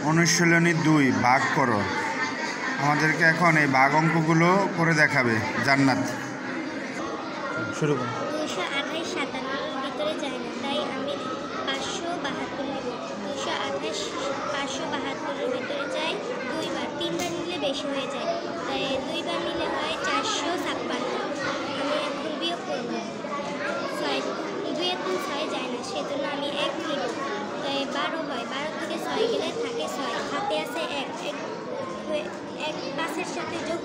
অনুশীলনী ২ ভাগ করো। আমাদেরকে এখন এই ভাগ অঙ্কগুলো করে দেখাবে জান্নাত। শুরু করো। 228 57 ভিতরে যায় না, তাই আমি 572 নিব। 228 572 ভিতরে যায় দুইবার, তিনবার নিলে বেশি হয়ে যায়, তাই দুইবার নিলে হয় 456। আমি এখন বিয়োগ করব। 2 এর 6 যায় না, সেজন্য আমি 1 নিব, তাই 12 হয়। 12 থেকে 6 গেলে থাকে 6, হাতে আছে 1 5-এর সাথে যোগ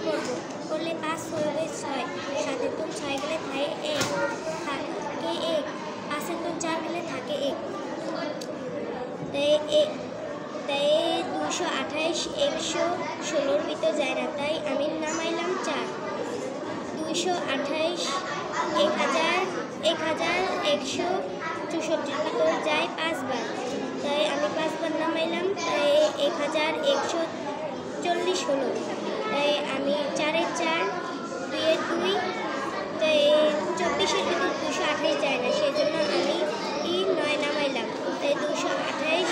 করলে 5 হবে 6, 7-এর 6 গেলে থাকে 1, 5-এর 4 গেলে থাকে 1, তাই 228 116 ভিতরে যায় না, তাই আমি নামাইলাম 4। 228 1164 ভিতরে যায় 5 বার, তাই আমি 5 বার নামাইলাম, তাই 1140 হলো, তাই আমি 4-এর 4 2-এর 2, তাই 24-এর ভিতর 228 যায় না, সেই জন্য আমি 9 নামাইলাম, তাই 228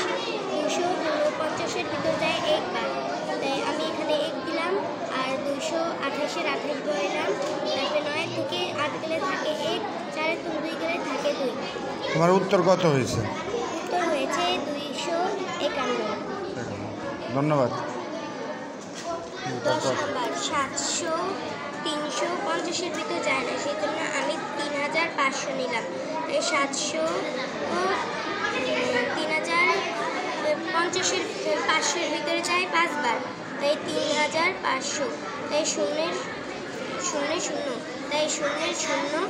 249-এর ভিতর যায় 1 বার, তাই আমি এখানে 1 দিলাম আর 228-এর 28 বসাইলাম, তারপরে 9 থেকে 8 গেলে থাকে 1, 4-এর 2 গেলে থাকে 2। তোমার উত্তর কত হয়েছে? উত্তর হয়েছে 251। ধন্যবাদ। 10 নাম্বার 700 350-এর ভিতরে যায় না, সেই জন্য আমি 3500 নিলাম, তাই 700 3050-এর ভিতরে যায় 5 বার, তাই 3500, তাই 0-এর 0, তাই 0-এর 0,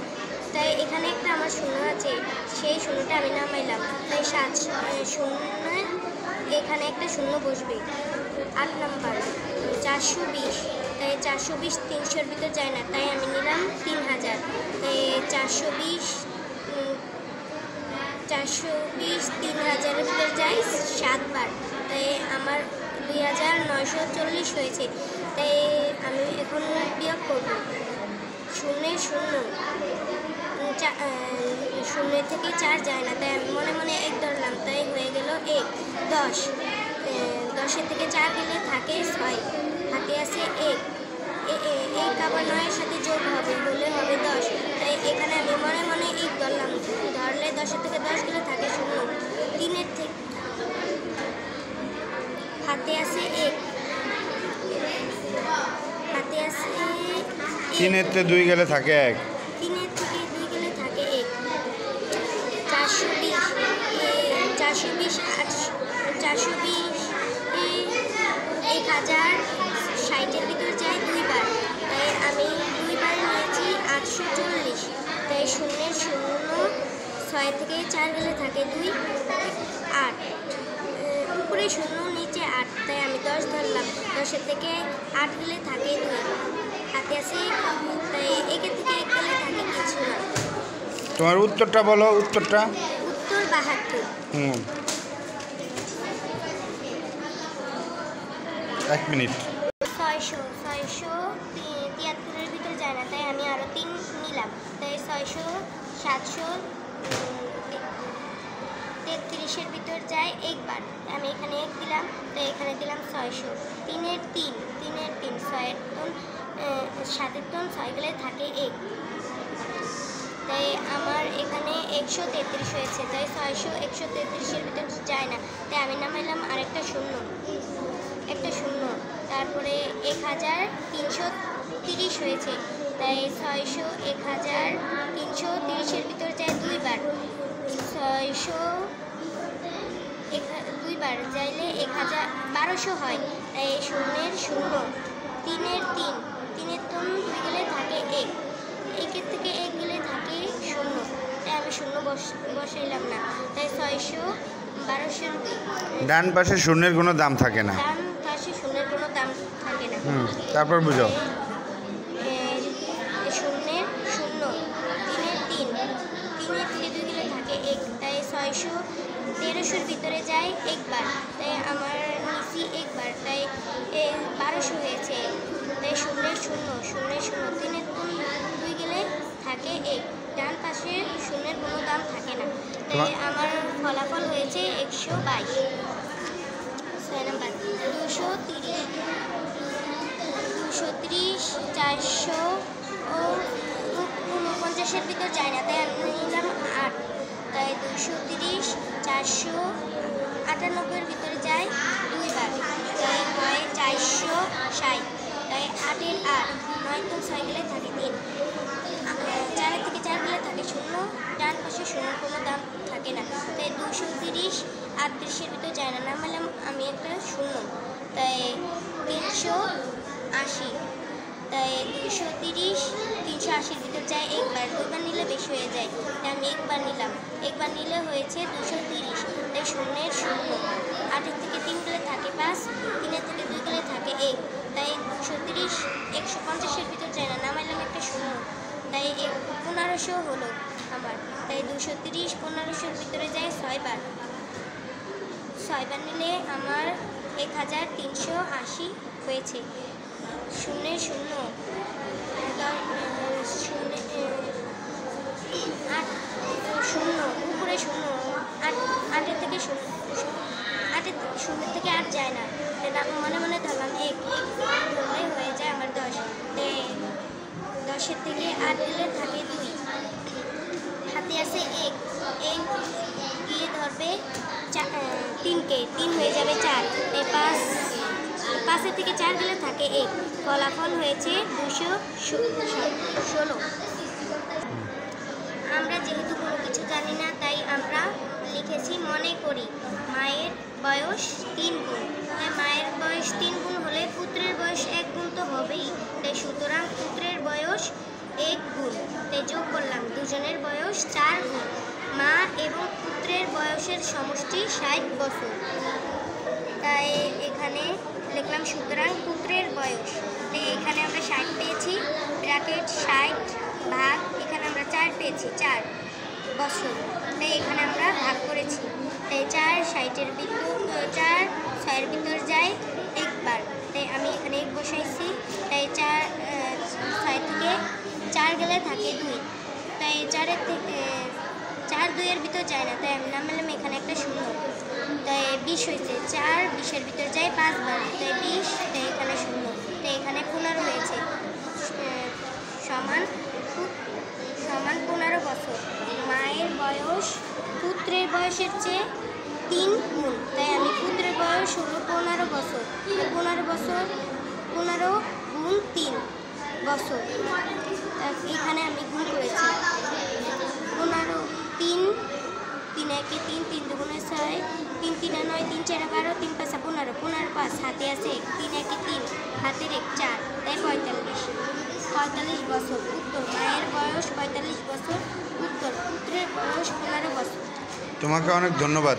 তাই এখানে একটা আমার 0 আছে, সেই 0টা আমি নামাইলাম, তাই 0 এখানে একটা 0 বসবে। 8 নাম্বার 420, তাই 420 300-এর ভিতরে যায় না, তাই আমি নিলাম 3000, তাই 420 3000-এর ভিতরে যায় 7 বার, তাই আমার 2940 হয়েছে, তাই আমি এখন বিয়োগ করব। 0 থেকে 4 যায় না, তাই আমি মনে মনে 1 ধরলাম, তাই হয়ে গেল 1। 10-এর থেকে 4 গেলে থাকে 6, হাতে আছে 1 আবার 9-এর সাথে যোগ হবে, হলে হবে 10, তাই এখানে আমি মনে মনে 1 ধরলাম, ধরলে 10-এর থেকে 10 গেলে থাকে 0। 3-এর থেকে হাতে আছে 1, 3-এর থেকে 2 গেলে থাকে 1, 3-এর থেকে 2 গেলে থাকে 1। 420 1060-এর ভিতরে যায় 2 বার, তাই আমি 2 বার নিয়েছি 840, তাই 0-এর 0, 6 থেকে 4 গেলে থাকে 2, 8, উপরে 0 নিচে 8, তাই আমি 10 ধরলাম, 10-এর থেকে 8 গেলে থাকে 2, হাতে আছে, তাই 1-এর থেকে 1 গেলে থাকে কিছু না। তোমার উত্তরটা বলো। উত্তর 72। 1 মিনিট। 673-এর ভিতরে যায় না, তাই আমি আরও 3 নিলাম, তাই 600 733-এর ভিতর যায় 1 বার, আমি এখানে 1 দিলাম, তাই এখানে দিলাম 600। 3-এর 3 6-এর 7 গেলে থাকে 1, তাই আমার এখানে 133 হয়েছে, তাই 600 133-এর ভিতর যায় না, তাই আমি নামাইলাম আরেকটা 0, তারপরে 1330 হয়েছে, তাই 600 1330-এর ভিতর যায় 2 বার, 600 2 বার যাইলে 1200 হয়, তাই 0-এর 0, 3-এর 3 2 গেলে থাকে 1, 1-এর থেকে 1 গেলে থাকে 0, তাই আমি 0 বসাইলাম না, তাই 600 1200। ডান পাশে শূন্যের কোনো দাম থাকে না, ডান পাশে 0-এর কোনো দাম থাকে না। তারপর বুঝাও। 0-এর 0, 3-এর 3 থেকে 2 গেলে থাকে 1, তাই 600 1300-এর ভিতরে যায় 1 বার, তাই আমার নিচি 1 বার, তাই 1200 হয়েছে, তাই 0-এর 0, 3-এর 2 গেলে থাকে 1, ডান পাশে 0-এর কোনো দাম থাকে না, তাই আমার ফলাফল হয়েছে 122। 6 নাম্বার 230, 400 ও 49-এর ভিতর যায় না, তাই আমি নিলাম 8। তাই 230, 498-এর ভিতরে যায় 2 বার, তাই হয় 460। তাই 8-এর 8, 9 তো 6 গেলে থাকে 3, 4 থেকে 4 গেলে থাকে 0, ডান পাশে 0 কোনো দাম থাকে না। তাই 230 38-এর ভিতর যায় না, নামালাম আমি একটা 0, তাই 380। তাই 230 380-এর ভিতর যায় একবার, 2বার নিলে বেশি হয়ে যায়, তাই আমি একবার নিলাম, একবার নিলে হয়েছে 230। তাই 0-এর 0, 8-এর থেকে 3 গেলে থাকে 5, 3-এর থেকে 2 গেলে থাকে 1, তাই 230 150-এর ভিতর যায় না, নামাইলাম একটা 0, তাই 1500 হলো আমার। তাই 230 1500-এর ভিতরে যায় 6 বার, 6 বার নিলে আমার 1380 হয়েছে। 0-এর 0, 0 উপরে 0, 8-এর থেকে 0, 0 থেকে 8 যায় না, মনে মনে ধরলাম 1 ধরলে হয়ে যায় আমার 10। 10-এর থেকে 8 গেলে থাকে 2, হাতে আছে 1 গিয়ে ধরবে 3কে, 3 হয়ে যাবে 4, 5-এর থেকে 4 গেলে থাকে 1, ফলাফল হয়েছে 216। আমরা যেহেতু কোনো কিছু জানি না, তাই আমরা লিখেছি মনে করি মায়ের বয়স 3 গুণ। তাই মায়ের বয়স 3 গুণ হলে পুত্রের বয়স 1 গুণ তো হবেই, তাই সুতরাং পুত্রের বয়স 1 গুণ। তাই যোগ করলাম, দুজনের বয়স 4 গুণ। মা এবং পুত্রের বয়সের সমষ্টি 60 বছর। তাই এখানে লিখলাম সুতরাং পুত্রের বয়স, তাই এখানে আমরা 60 পেয়েছি, ব্র্যাকেট 60 ভাগ, এখানে আমরা 4 পেয়েছি, 4 বছর, তাই এখানে আমরা ভাগ করেছি। তাই 4 60-এর ভিতর 4 6-এর ভিতর যায় একবার, তাই আমি এখানে 1 বসাইছি। তাই 4 6 থেকে 4 গেলে থাকে 2, তাই 4-এর থেকে 4 2-এর ভিতর যায় না, তাই আমি নামালাম এখানে একটা 0, তাই 20 হয়েছে। 4 20-এর ভিতর যায় 5 বার, তাই 20, তাই এখানে 0, তাই এখানে 15 হয়েছে, সমান 15 বছর। মায়ের বয়স পুত্রের বয়সের চেয়ে 3 গুণ, তাই আমি পুত্রের বয়স হলো 15 বছর, 15 বছর 15 গুণ 3 বছর, এখানে আমি গুণ করেছি 15, 3 3 1 3 3 2 6 3 3 9 3 4 12 3 5 15, 15 5 হাতে আছে 3 1 3 হাতের 1 4, তাই 45 বছর। উত্তর, মায়ের বয়স 45 বছর। উত্তর, পুত্রের বয়স 15 বছর। তোমাকে অনেক ধন্যবাদ।